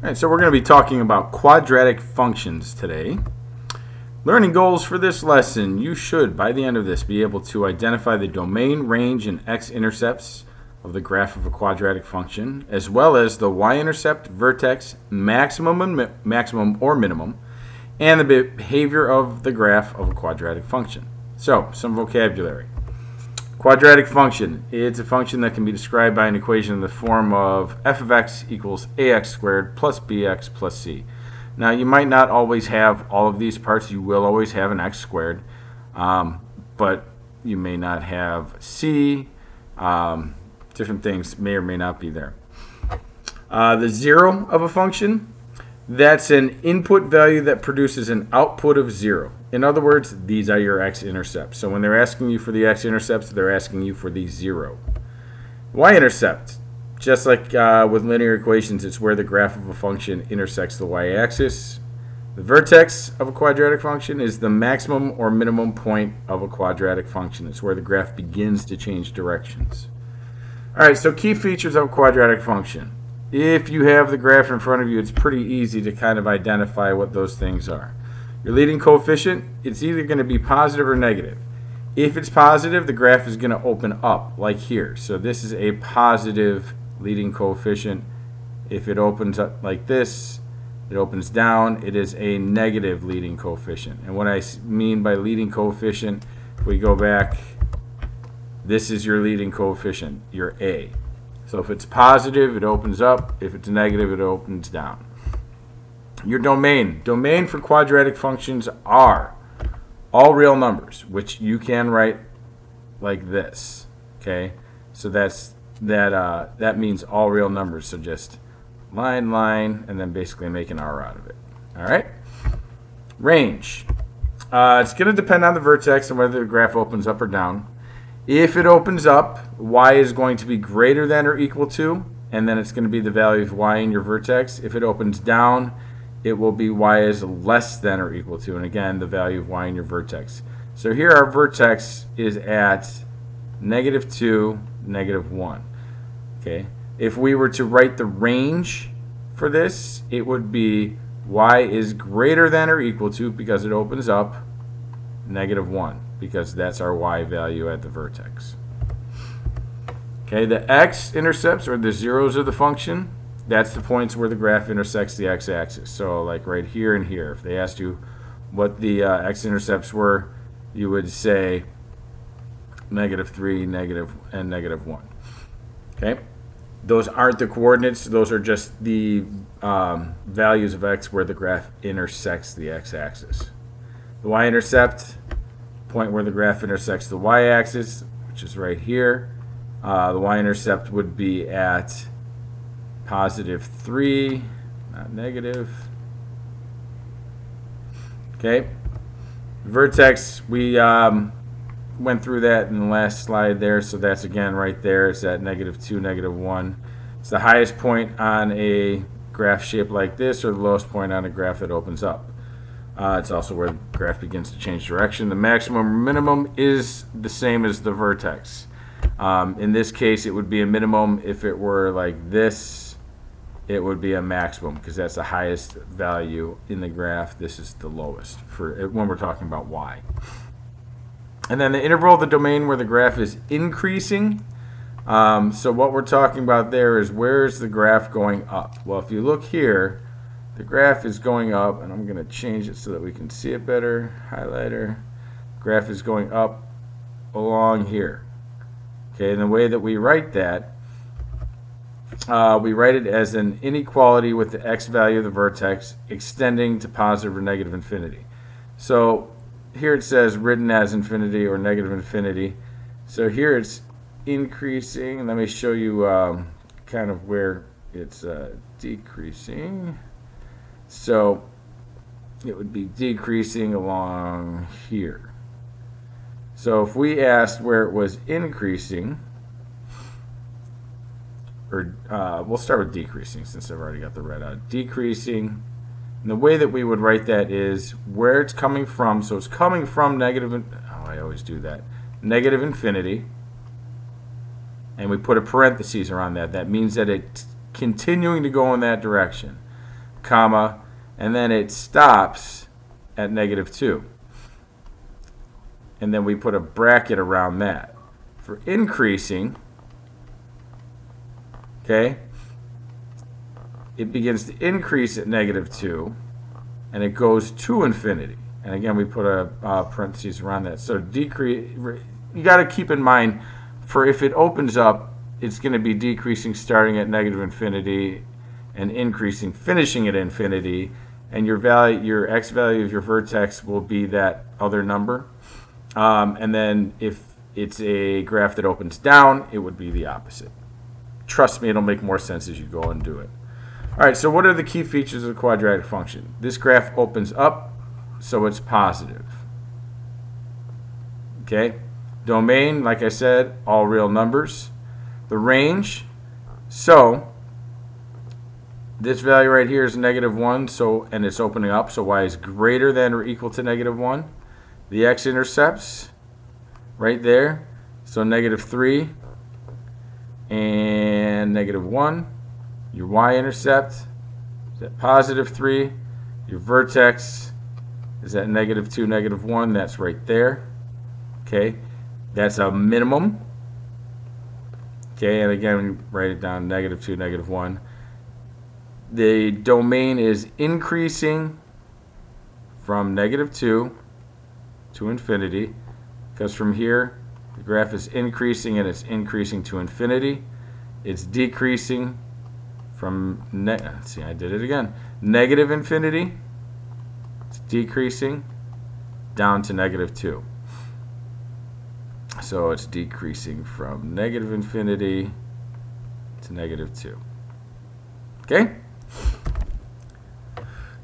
All right, so we're going to be talking about quadratic functions today. Learning goals for this lesson: you should, by the end of this, be able to identify the domain, range, and x-intercepts of the graph of a quadratic function, as well as the y-intercept, vertex, maximum or minimum, and the behavior of the graph of a quadratic function. So, some vocabulary. Quadratic function. It's a function that can be described by an equation in the form of f of x equals ax squared plus bx plus c. Now, you might not always have all of these parts. You will always have an x squared, but you may not have c. Different things may or may not be there. The zero of a function, that's an input value that produces an output of 0. In other words, these are your x-intercepts. So when they're asking you for the x-intercepts, they're asking you for the 0. Y-intercept, just like with linear equations, it's where the graph of a function intersects the y-axis. The vertex of a quadratic function is the maximum or minimum point of a quadratic function. It's where the graph begins to change directions. All right, so key features of a quadratic function. If you have the graph in front of you, it's pretty easy to kind of identify what those things are. Your leading coefficient, it's either going to be positive or negative. If it's positive, the graph is going to open up, like here. So this is a positive leading coefficient. If it opens up like this, it opens down, it is a negative leading coefficient. And what I mean by leading coefficient, if we go back, this is your leading coefficient, your A. So if it's positive, it opens up. If it's negative, it opens down. Your domain. Domain for quadratic functions are all real numbers, which you can write like this. Okay, so that means all real numbers. So just line, and then basically make an R out of it. All right. Range. It's going to depend on the vertex and whether the graph opens up or down. If it opens up, y is going to be greater than or equal to, and then it's going to be the value of y in your vertex. If it opens down, it will be y is less than or equal to, and again, the value of y in your vertex. So here our vertex is at -2, -1. Okay. If we were to write the range for this, it would be y is greater than or equal to, because it opens up, -1. Because that's our y value at the vertex. Okay, the x-intercepts, or the zeros of the function, that's the points where the graph intersects the x-axis. So like right here and here. If they asked you what the x-intercepts were, you would say -3, and -1. Okay, those aren't the coordinates. Those are just the values of x where the graph intersects the x-axis. The y-intercept, point where the graph intersects the y-axis, which is right here. The y-intercept would be at +3, not negative. Okay. Vertex, we went through that in the last slide there, so that's again right there. It's at -2, -1. It's the highest point on a graph shaped like this, or the lowest point on a graph that opens up. It's also where the graph begins to change direction. The maximum or minimum is the same as the vertex. In this case, it would be a minimum. If it were like this, it would be a maximum, because that's the highest value in the graph. This is the lowest for when we're talking about y. And then the interval of the domain where the graph is increasing. So what we're talking about there is, where is the graph going up? Well, if you look here, the graph is going up, and I'm going to change it so that we can see it better. Highlighter. Graph is going up along here. Okay, and the way that we write that, we write it as an inequality with the x value of the vertex extending to positive or negative infinity. So here it says written as infinity or negative infinity. So here it's increasing. Let me show you kind of where it's decreasing. So it would be decreasing along here. So if we asked where it was increasing, or we'll start with decreasing since I've already got the red out. Decreasing, and the way that we would write that is where it's coming from. So it's coming from negative, I always do that, negative infinity, and we put a parentheses around that. That means that it's continuing to go in that direction. comma, and then it stops at -2. And then we put a bracket around that. For increasing, okay, it begins to increase at -2, and it goes to infinity. And again, we put a parentheses around that. So decrease. You got to keep in mind, for if it opens up, it's going to be decreasing starting at -infinity and increasing, finishing at infinity. And your value, your x value of your vertex will be that other number. And then if it's a graph that opens down, it would be the opposite. Trust me, it'll make more sense as you go and do it. All right, so what are the key features of the quadratic function? This graph opens up, so it's positive. Okay? Domain, like I said, all real numbers. The range, so this value right here is -1, so, and it's opening up, so y is greater than or equal to -1. The x-intercepts, right there, so -3 and -1. Your y-intercept is at +3. Your vertex is at -2, -1. That's right there. Okay, that's a minimum. Okay, and again, write it down, -2, -1. The domain is increasing from -2 to infinity, because from here, the graph is increasing and it's increasing to infinity. It's decreasing from, let's see, I did it again, -infinity, it's decreasing down to -2. So it's decreasing from -infinity to -2. Okay?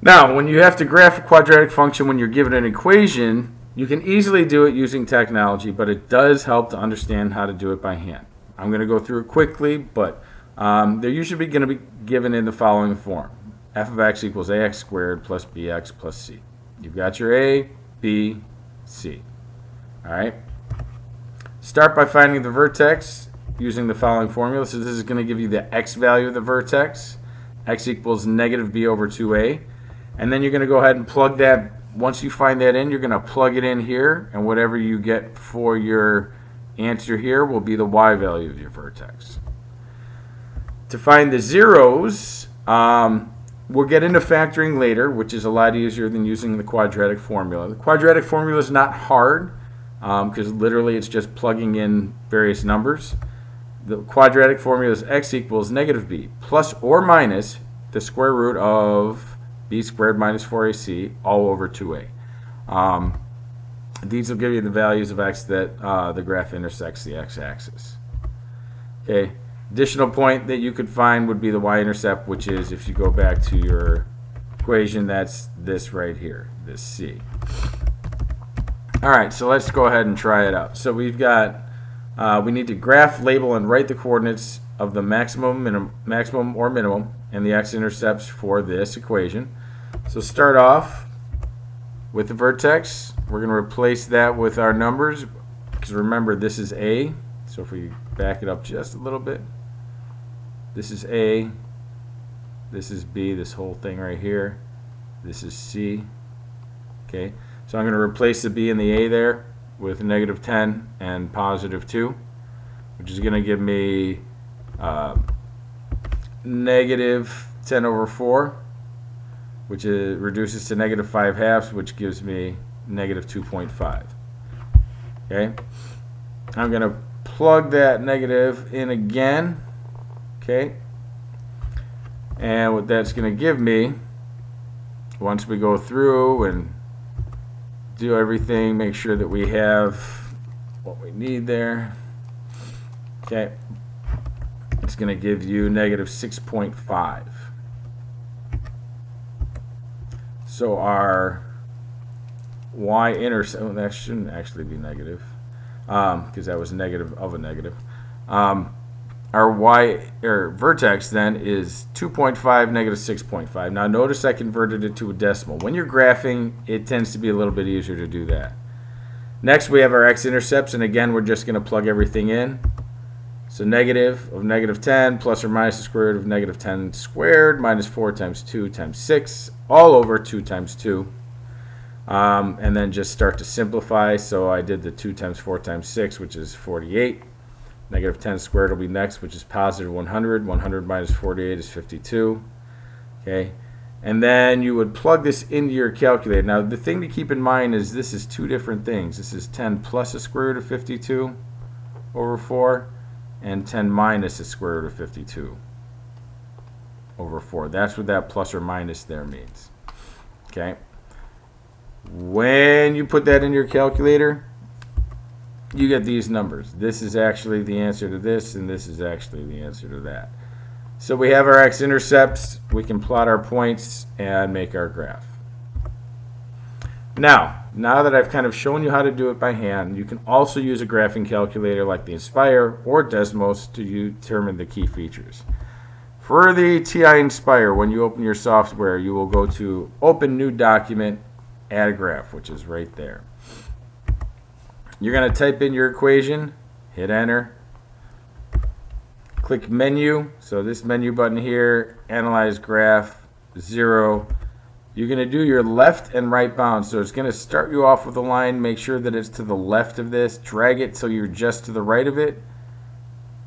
Now, when you have to graph a quadratic function when you're given an equation, you can easily do it using technology, but it does help to understand how to do it by hand. I'm going to go through it quickly, but they're usually going to be given in the following form. f of x equals ax squared plus bx plus c. You've got your a, b, c. All right? Start by finding the vertex using the following formula. So this is going to give you the x value of the vertex. X equals -b over 2a. And then you're going to go ahead and plug that. Once you find that in, you're going to plug it in here, and whatever you get for your answer here will be the y value of your vertex. To find the zeros, we'll get into factoring later, which is a lot easier than using the quadratic formula. The quadratic formula is not hard, because literally it's just plugging in various numbers. The quadratic formula is x equals -b plus or minus the square root of b squared minus 4ac all over 2a. These will give you the values of x that the graph intersects the x-axis. Okay. Additional point that you could find would be the y-intercept, which is, if you go back to your equation, that's this right here, this c. All right, so let's go ahead and try it out. So we've got, we need to graph, label, and write the coordinates of the maximum or minimum and the x-intercepts for this equation. So start off with the vertex. We're going to replace that with our numbers, because remember, this is a. So if we back it up just a little bit, this is a, this is b, this whole thing right here, this is c. Okay, so I'm going to replace the b and the a there with -10 and +2, which is going to give me -10 over 4, which reduces to -5/2, which gives me -2.5. Okay, I'm going to plug that negative in again. Okay, and what that's going to give me, once we go through and do everything, make sure that we have what we need there. Okay, it's going to give you -6.5. So our y-intercept, oh, that shouldn't actually be negative, because that was negative of a negative. Our vertex then is 2.5 -6.5. Now notice I converted it to a decimal. When you're graphing, it tends to be a little bit easier to do that. Next we have our x-intercepts, and again we're just going to plug everything in. So negative of negative 10 plus or minus the square root of negative 10 squared minus 4 times 2 times 6 all over 2 times 2. And then just start to simplify. So I did the 2 times 4 times 6, which is 48. Negative 10 squared will be next, which is positive 100. 100 minus 48 is 52. Okay. And then you would plug this into your calculator. Now, the thing to keep in mind is this is two different things. This is 10 plus the square root of 52 over 4, and 10 minus the square root of 52 over 4. That's what that plus or minus there means. Okay. When you put that in your calculator, you get these numbers. This is actually the answer to this, and this is actually the answer to that. So we have our x-intercepts. We can plot our points and make our graph. Now that I've kind of shown you how to do it by hand, you can also use a graphing calculator like the TiNspire or Desmos to determine the key features. For the TiNspire, when you open your software, you will go to Open New Document, Add a Graph, which is right there. You're going to type in your equation, hit Enter. Click Menu, so this menu button here, Analyze Graph, 0. You're going to do your left and right bounds, so it's going to start you off with a line, make sure that it's to the left of this, drag it till you're just to the right of it,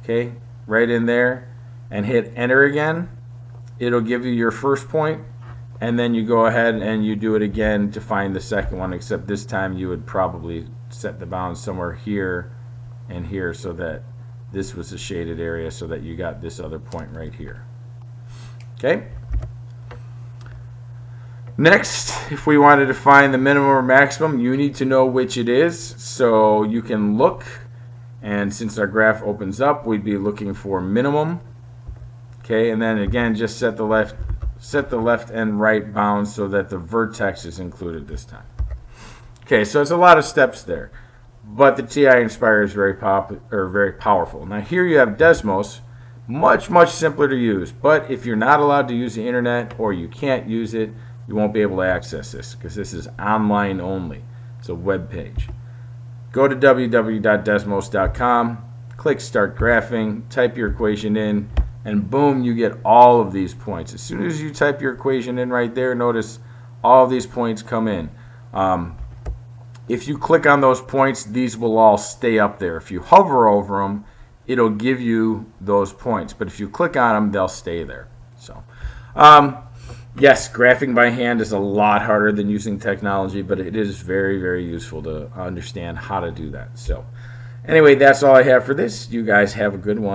okay, right in there, and hit Enter again. It'll give you your first point, and then you go ahead and you do it again to find the second one, except this time you would probably set the bounds somewhere here and here so that this was a shaded area so that you got this other point right here. Okay? Next, if we wanted to find the minimum or maximum, you need to know which it is. So you can look, and since our graph opens up, we'd be looking for minimum. Okay, and then again, just set the left and right bounds so that the vertex is included this time. Okay, so it's a lot of steps there. But the TiNspire is very powerful. Now here you have Desmos, much simpler to use. But if you're not allowed to use the internet or you can't use it, you won't be able to access this because this is online only. It's a web page. Go to www.desmos.com, click Start Graphing, type your equation in, and boom, you get all of these points. As soon as you type your equation in right there, notice all of these points come in. If you click on those points, these will all stay up there. If you hover over them, it'll give you those points. But if you click on them, they'll stay there. So, yes, graphing by hand is a lot harder than using technology, but it is very useful to understand how to do that. So, anyway, that's all I have for this. You guys have a good one.